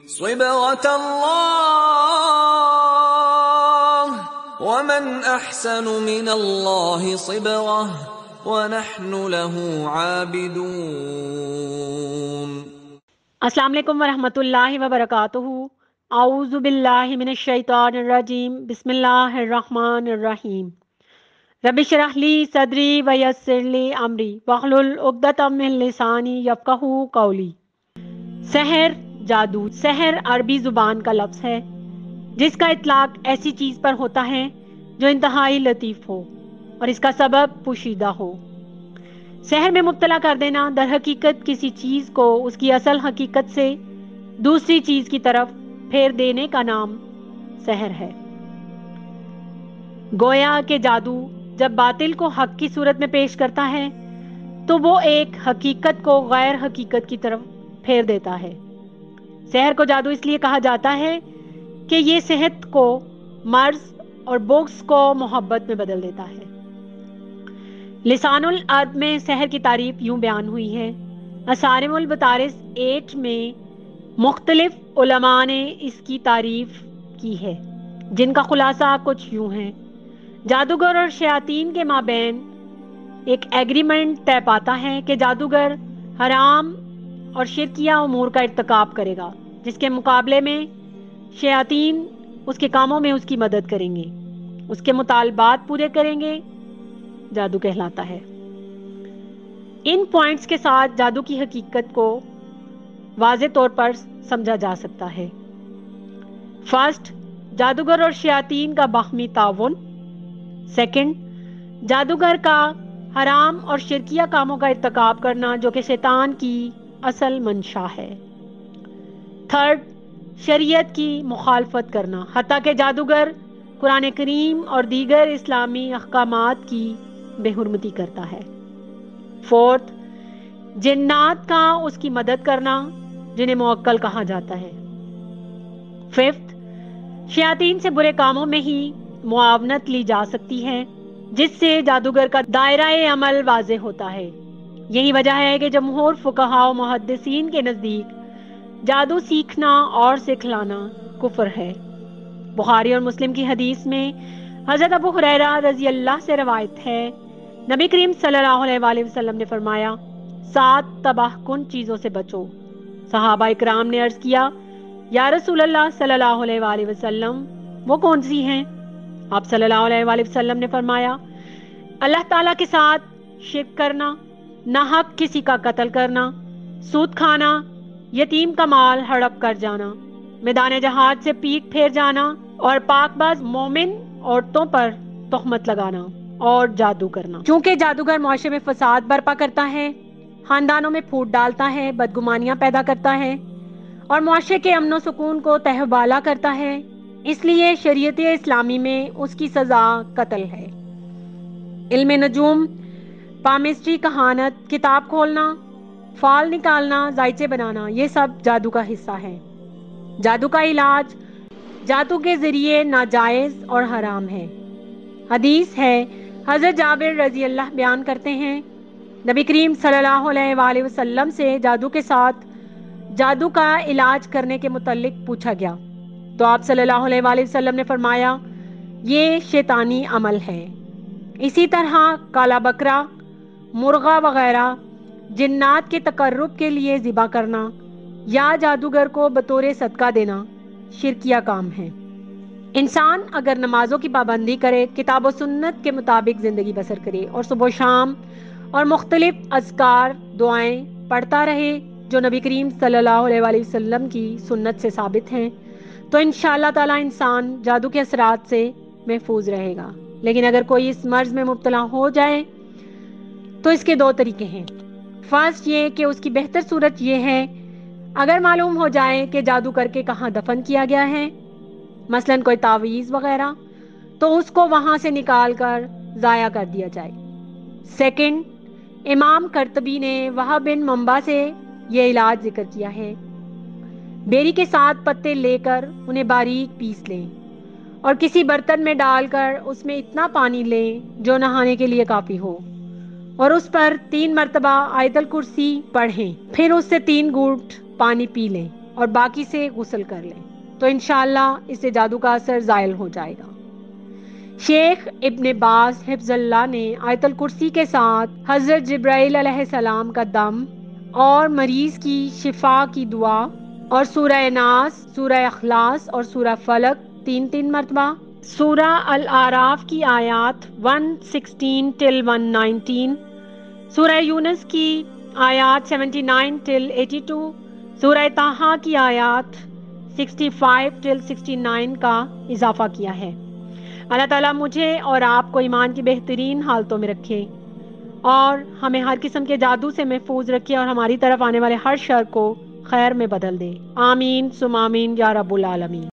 صبغة الله ومن أحسن من الله صبغة ونحن له عابدون۔ السلام علیکم ورحمۃ اللہ وبرکاتہ۔ اعوذ باللہ من الشیطان الرجیم، بسم اللہ الرحمن الرحیم۔ رب اشرح لی صدری ویسر لی امری واحلل عقدۃ من لسانی یفقہوا قولی۔ سحر، جادو۔ سحر عربی زبان کا لفظ ہے جس کا اطلاق ایسی چیز پر ہوتا ہے جو انتہائی لطیف ہو اور اس کا سبب پوشیدہ ہو۔ سحر میں مبتلا کر دینا در حقیقت کسی چیز کو اس کی اصل حقیقت سے دوسری چیز کی طرف پھیر دینے کا نام سحر ہے۔ گویا کہ جادو جب باطل کو حق کی صورت میں پیش کرتا ہے تو وہ ایک حقیقت کو غیر حقیقت کی طرف پھیر دیتا ہے۔ سحر کو جادو اس لیے کہا جاتا ہے کہ یہ صحت کو مرض اور بغض کو محبت میں بدل دیتا ہے۔ لسان العرب میں سحر کی تعریف یوں بیان ہوئی ہے۔ اصارم البطارس 8 میں مختلف علماء نے اس کی تعریف کی ہے، جن کا خلاصہ کچھ یوں ہے۔ جادوگر اور شیاطین کے مابین ایک ایگریمنٹ طے پاتا ہے کہ جادوگر حرام اور شرکیہ امور کا ارتکاب کرے گا، جس کے مقابلے میں شیاطین اس کے کاموں میں اس کی مدد کریں گے، اس کے مطالبات پورے کریں گے۔ جادو کہلاتا ہے۔ ان پوائنٹس کے ساتھ جادو کی حقیقت کو واضح طور پر سمجھا جا سکتا ہے۔ فرسٹ، جادوگر اور شیاطین کا باہمی تعاون۔ سیکنڈ، جادوگر کا حرام اور شرکیہ کاموں کا ارتکاب کرنا جو کہ شیطان کی اصل منشا ہے۔ تھرڈ، شریعت کی مخالفت کرنا، حتیٰ کہ جادوگر قرآن کریم اور دیگر اسلامی احکامات کی بے حرمتی کرتا ہے۔ فورتھ، جنات کا اس کی مدد کرنا جنہیں موکل کہا جاتا ہے۔ ففتھ، شیاطین سے برے کاموں میں ہی معاونت لی جا سکتی ہے جس سے جادوگر کا دائرہ عمل واضح ہوتا ہے۔ یہی وجہ ہے کہ جمہور فقہاء و محدثین کے نزدیک جادو سیکھنا اور سکھلانا کفر ہے۔ بخاری اور مسلم کی حدیث میں حضرت ابو ہریرہ رضی اللہ سے روایت ہے، نبی کریم صلی اللہ علیہ وآلہ وسلم نے فرمایا، 7 تباہ کن چیزوں سے بچو۔ صحابہ اکرام نے عرض کیا، یا رسول اللہ صلی اللہ علیہ وآلہ وسلم وہ کون سی ہیں؟ آپ صلی اللہ علیہ وآلہ وسلم نے فرمایا، اللہ تعالیٰ کے ساتھ شرک کرنا، ناحق کسی کا قتل کرنا، سود کھانا، یتیم کا مال ہڑپ کر جانا، میدان جہاد سے پیٹ پھیر جانا اور پاک باز مومن عورتوں پر تہمت لگانا اور جادو کرنا۔ چونکہ جادوگر معاشرے میں فساد برپا کرتا ہے، خاندانوں میں پھوٹ ڈالتا ہے، بدگمانیاں پیدا کرتا ہے اور معاشرے کے امن و سکون کو تہوالہ کرتا ہے، اس لیے شریعت اسلامی میں اس کی سزا قتل ہے۔ علم نجوم، پامسٹری، کہانت، کتاب کھولنا، فال نکالنا، زائچے بنانا، یہ سب جادو کا حصہ ہے۔ جادو کا علاج جادو کے ذریعے ناجائز اور حرام ہے۔ حدیث ہے، حضرت جابر رضی اللہ بیان کرتے ہیں، نبی کریم صلی اللہ علیہ وآلہ وسلم سے جادو کے ساتھ جادو کا علاج کرنے کے متعلق پوچھا گیا تو آپ صلی اللہ علیہ وآلہ وسلم نے فرمایا، یہ شیطانی عمل ہے۔ اسی طرح کالا بکرا، مرغا وغیرہ جنات کے تقرب کے لیے ذبح کرنا یا جادوگر کو بطور صدقہ دینا شرکیہ کام ہے۔ انسان اگر نمازوں کی پابندی کرے، کتاب و سنت کے مطابق زندگی بسر کرے اور صبح و شام اور مختلف اذکار دعائیں پڑھتا رہے جو نبی کریم صلی اللہ علیہ وآلہ وسلم کی سنت سے ثابت ہیں، تو انشاءاللہ تعالی انسان جادو کے اثرات سے محفوظ رہے گا۔ لیکن اگر کوئی اس مرض میں مبتلا ہو جائے تو اس کے 2 طریقے ہیں۔ فرسٹ یہ کہ اس کی بہتر صورت یہ ہے، اگر معلوم ہو جائے کہ جادو کر کے کہاں دفن کیا گیا ہے، مثلاً کوئی تعویذ وغیرہ، تو اس کو وہاں سے نکال کر ضائع کر دیا جائے۔ سیکنڈ، امام قرطبی نے وہب بن منبع سے یہ علاج ذکر کیا ہے، بیری کے 7 پتے لے کر انہیں باریک پیس لیں اور کسی برتن میں ڈال کر اس میں اتنا پانی لیں جو نہانے کے لیے کافی ہو اور اس پر 3 مرتبہ آیت الکرسی پڑھیں، پھر اس سے 3 گھونٹ پانی پی لیں اور باقی سے غسل کر لیں تو انشاءاللہ اس سے جادو کا اثر زائل ہو جائے گا۔ شیخ ابن باز حفظ اللہ نے آیت الکرسی کے ساتھ حضرت جبرائیل علیہ السلام کا دم اور مریض کی شفا کی دعا اور سورہ ناس، سورہ اخلاص اور سورہ فلق 3 مرتبہ، سورہ الاعراف کی آیات 116 till 119، سورہ یونس کی آیات 79 till 82، سورہ طٰہٰ کی آیات 65 till 69 کا اضافہ کیا ہے۔ اللہ تعالیٰ مجھے اور آپ کو ایمان کی بہترین حالتوں میں رکھے اور ہمیں ہر قسم کے جادو سے محفوظ رکھے اور ہماری طرف آنے والے ہر شر کو خیر میں بدل دے۔ آمین ثم آمین یا رب العالمین۔